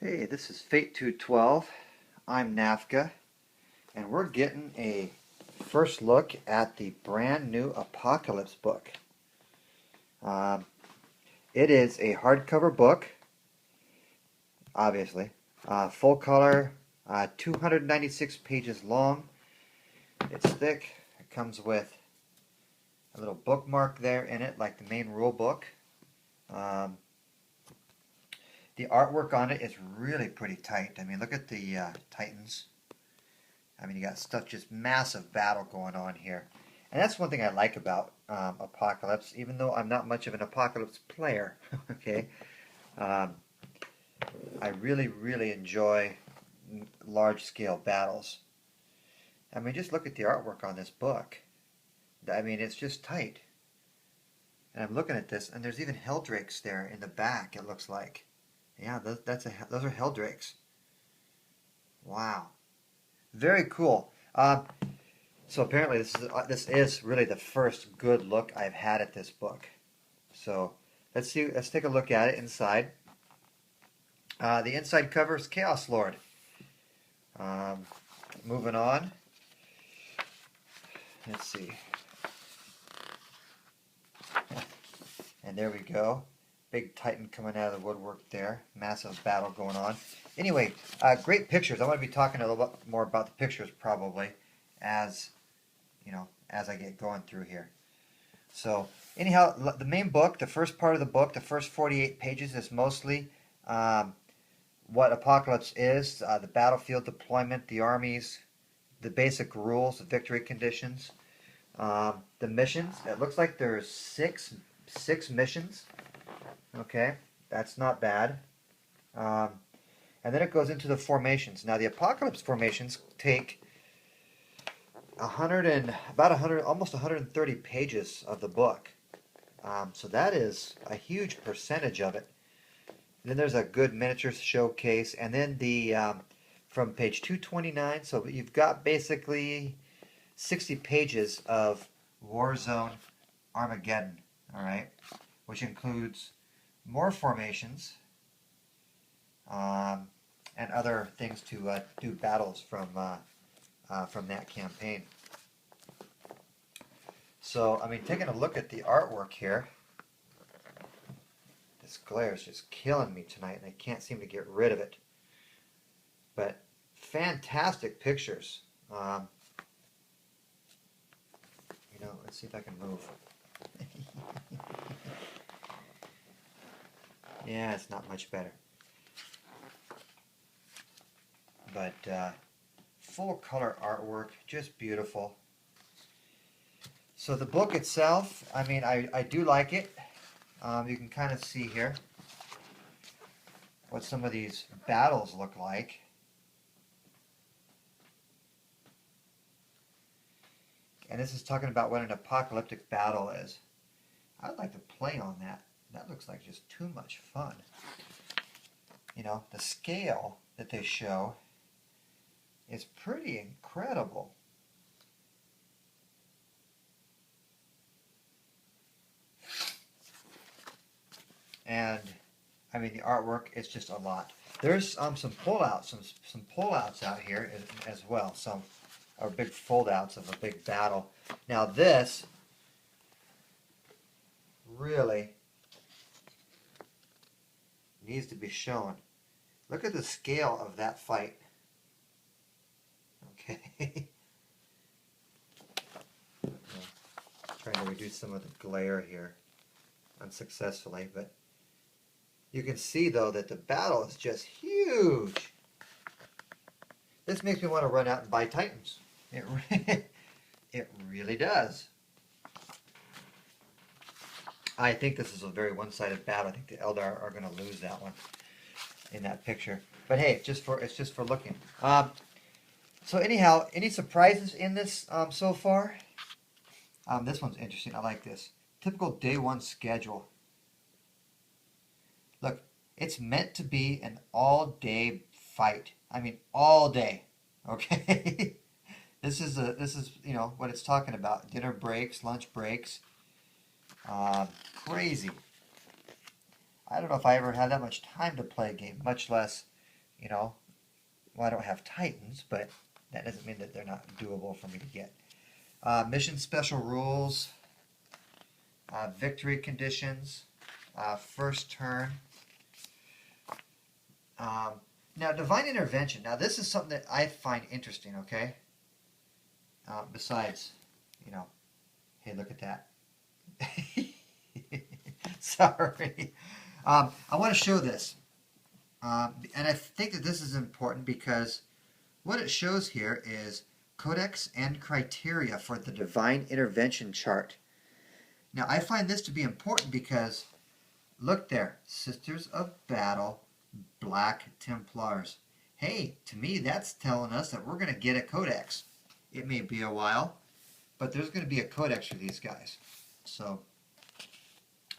Hey, this is Fate 212. I'm Nafka, and we're getting a first look at the brand new Apocalypse book. Um, it is a hardcover book, obviously, full color, 296 pages long. It's thick. It comes with a little bookmark there in it, like the main rule book. Um, the artwork on it is really pretty tight. I mean, look at the Titans. I mean, you got stuff, just massive battle going on here. And that's one thing I like about Apocalypse, even though I'm not much of an Apocalypse player. Okay, um, I really, really enjoy large-scale battles. I mean, just look at the artwork on this book. I mean, it's just tight. And I'm looking at this, and there's even Helldrakes there in the back. It looks like, yeah, those are Helldrakes. Wow, very cool. So apparently this is really the first good look I've had at this book. So let's take a look at it inside. The inside cover is Chaos Lord. Um, Moving on. Let's see. And there we go. Big Titan coming out of the woodwork there. Massive battle going on. Anyway, great pictures. I'm going to be talking a little bit more about the pictures probably as as I get going through here. So anyhow, the main book, the first part of the book, the first 48 pages is mostly what Apocalypse is, the battlefield deployment, the armies, the basic rules, the victory conditions, the missions. It looks like there's six missions. Okay, that's not bad. Um, and then it goes into the formations. Now the Apocalypse formations take 100, almost 130 pages of the book. So that is a huge percentage of it. And then there's a good miniature showcase, and then the from page 229. So you've got basically 60 pages of Warzone Armageddon. All right, which includes more formations and other things to do battles from that campaign. So, I mean, taking a look at the artwork here, this glare is just killing me tonight, and I can't seem to get rid of it. But fantastic pictures. Let's see if I can move. Yeah, it's not much better. But full color artwork, just beautiful. So the book itself, I mean, I do like it. You can kind of see here what some of these battles look like. And this is talking about what an apocalyptic battle is. I'd like to play on that. That looks like just too much fun. You know, the scale that they show is pretty incredible. And I mean, the artwork is just a lot. There's some pullouts, some pullouts out here as well. Some are big foldouts of a big battle. Now this really needs to be shown. Look at the scale of that fight. Okay. Trying to reduce some of the glare here unsuccessfully, but you can see though that the battle is just huge. This makes me want to run out and buy Titans. It really does. I think this is a very one-sided battle. I think the Eldar are going to lose that one in that picture. But hey, it's just for looking. So anyhow, any surprises in this so far? This one's interesting. I like this. Typical day one schedule. Look, it's meant to be an all-day fight. I mean, all day. Okay. This is what it's talking about. Dinner breaks, lunch breaks. Crazy. I don't know if I ever had that much time to play a game, much less you know, well, I don't have Titans, but that doesn't mean that they're not doable for me to get. Mission special rules, victory conditions, first turn. Now, divine intervention. Now, this is something that I find interesting. Okay. Besides, you know, hey, look at that. Sorry. I want to show this. And I think that this is important because what it shows here is codex and criteria for the divine intervention chart. Now, I find this to be important because look there, Sisters of Battle, Black Templars. Hey, to me, that's telling us that we're going to get a codex. It may be a while, but there's going to be a codex for these guys. So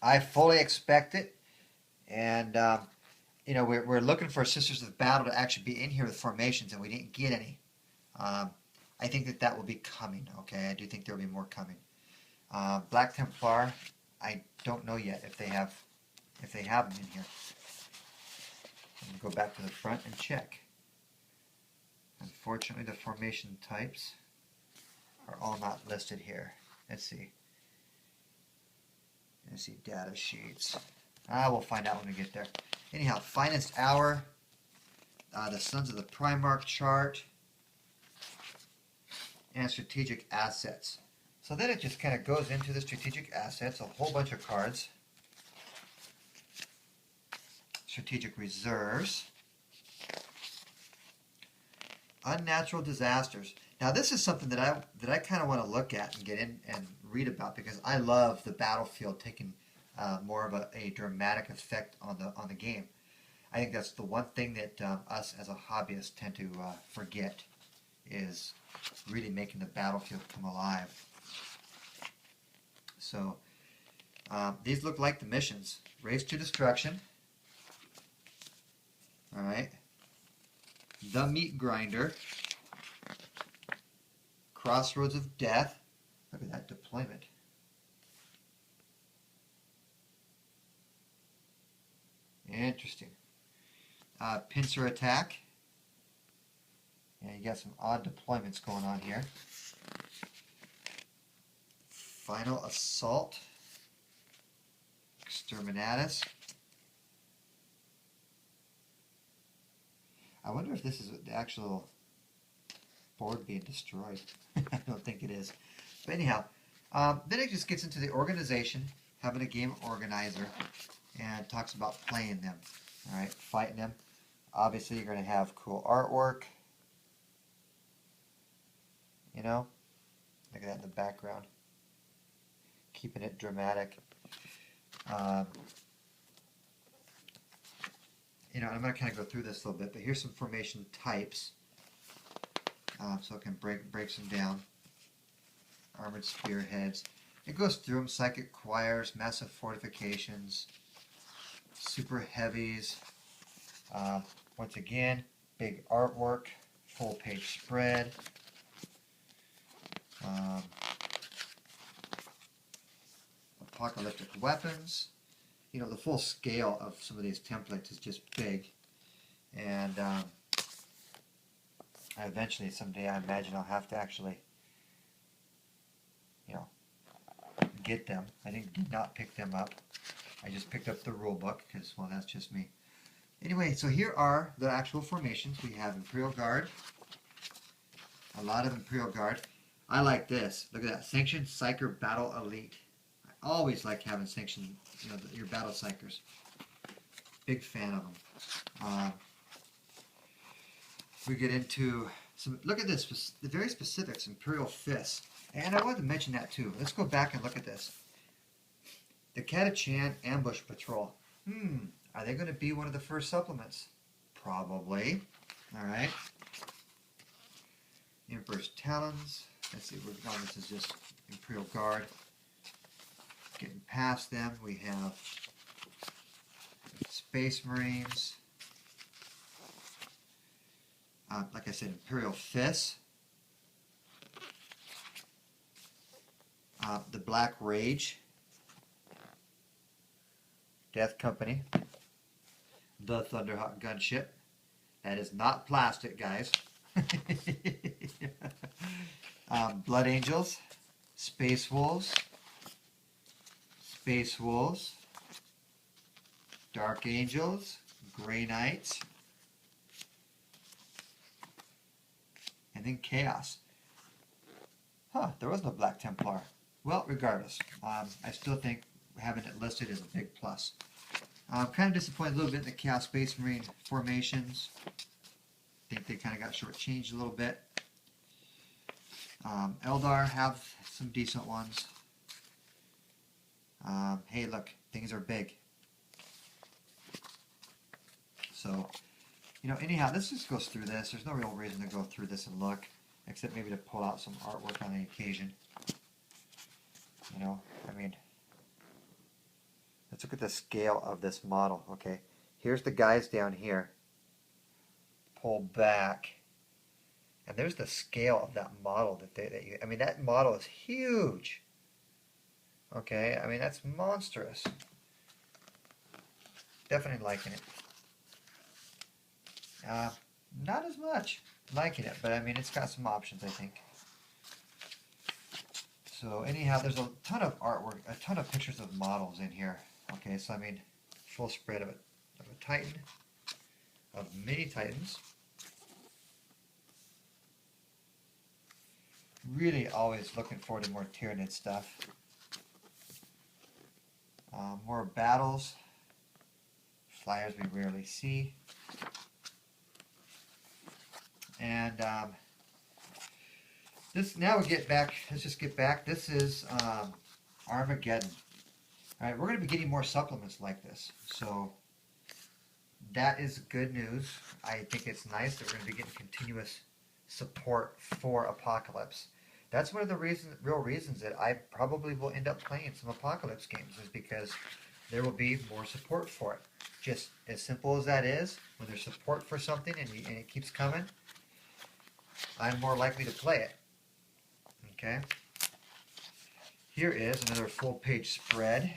I fully expect it. And, you know, we're looking for Sisters of Battle to actually be in here with formations, and we didn't get any. I think that that will be coming, okay? I do think there will be more coming. Black Templar, I don't know yet if they have them in here. I'm going to go back to the front and check. Unfortunately, the formation types are all not listed here. Let's see. Let's see, data sheets. We'll find out when we get there. Anyhow, finest hour, the Sons of the Primarch chart, and strategic assets. So then it just kind of goes into the strategic assets, a whole bunch of cards. Strategic reserves. Unnatural disasters. Now this is something that I kind of want to look at and get in and read about because I love the battlefield taking more of a dramatic effect on the game. I think that's the one thing that us as a hobbyist tend to forget is really making the battlefield come alive. So these look like the missions. Race to Destruction. Alright. The Meat Grinder. Crossroads of Death. Look at that deployment. Interesting. Pincer Attack. Yeah, you got some odd deployments going on here. Final Assault. Exterminatus. I wonder if this is the actual board being destroyed. I don't think it is. But anyhow, then it just gets into the organization, having a game organizer, and talks about playing them. All right, fighting them. Obviously, you're going to have cool artwork. You know, look at that in the background. Keeping it dramatic. You know, I'm going to kind of go through this a little bit, but here's some formation types. So it can breaks them down. Armored spearheads. It goes through them. Psychic choirs, massive fortifications, super heavies. Once again, big artwork, full page spread. Apocalyptic weapons. You know, the full scale of some of these templates is just big. And eventually, someday, I imagine I'll have to actually, you know, get them. I did not pick them up. I just picked up the rule book because, well, that's just me. Anyway, so here are the actual formations. We have Imperial Guard. A lot of Imperial Guard. I like this. Look at that. Sanctioned Psyker Battle Elite. I always like having sanctioned, you know, your battle psychers. Big fan of them. We get into some, look at this, the very specifics, Imperial Fists. And I wanted to mention that too. Let's go back and look at this. The Catachan Ambush Patrol. Are they going to be one of the first supplements? Probably. Alright. Emperor's Talons. Let's see, this is just Imperial Guard. Getting past them, we have Space Marines. Like I said, Imperial Fists. The Black Rage. Death Company. The Thunderhawk Gunship. That is not plastic, guys. Blood Angels, Space Wolves, Space Wolves, Dark Angels, Grey Knights, and then Chaos. Huh, there was no Black Templar. Well, regardless, I still think having it listed is a big plus. I'm kind of disappointed a little bit in the Chaos Space Marine formations. I think they kind of got shortchanged a little bit. Eldar have some decent ones. Hey, look, things are big. So, you know, anyhow, this just goes through this. There's no real reason to go through this and look, except maybe to pull out some artwork on the occasion. You know, I mean, let's look at the scale of this model. Okay, here's the guys down here. Pull back, and there's the scale of that model I mean, that model is huge. Okay, I mean, that's monstrous. Definitely liking it. Not as much liking it, but I mean, it's got some options, I think. So anyhow, there's a ton of artwork, a ton of pictures of models in here. Okay, so I mean, full spread of a Titan, of mini Titans. Really always looking forward to more Tyranid stuff. More battles. Flyers we rarely see. And this, now we get back, let's just get back. This is Armageddon. All right, we're going to be getting more supplements like this. So that is good news. I think it's nice that we're going to be getting continuous support for Apocalypse. That's one of the real reasons that I probably will end up playing some Apocalypse games, is because there will be more support for it. Just as simple as that is, when there's support for something and it keeps coming, I'm more likely to play it. Okay. Here is another full page spread.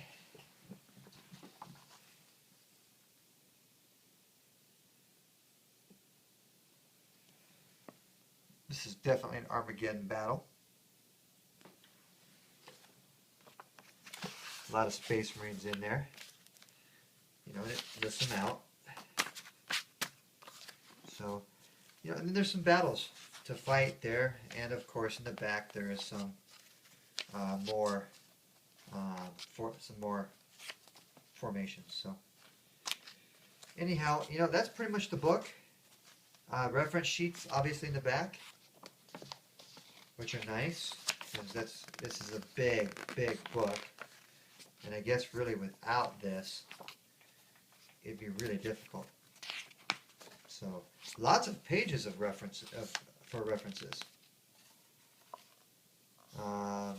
This is definitely an Armageddon battle. A lot of Space Marines in there. You know, it lists them out. So, you know, and then there's some battles to fight there, and of course in the back there is some more formations. So, anyhow, you know, that's pretty much the book. Reference sheets obviously in the back, which are nice, because this is a big book. And I guess really without this, it'd be really difficult. So lots of pages of references for references. And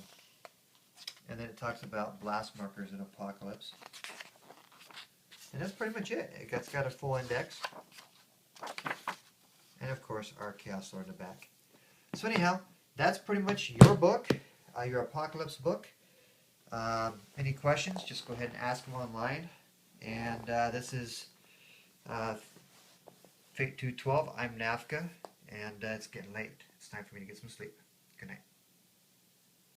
then it talks about blast markers in Apocalypse. And that's pretty much it. It's got a full index. And of course our Chaos Lord in the back. So anyhow, that's pretty much your book, your Apocalypse book. Any questions, just go ahead and ask them online. And this is Fate 212. I'm Nafka, and it's getting late. It's time for me to get some sleep. Good night.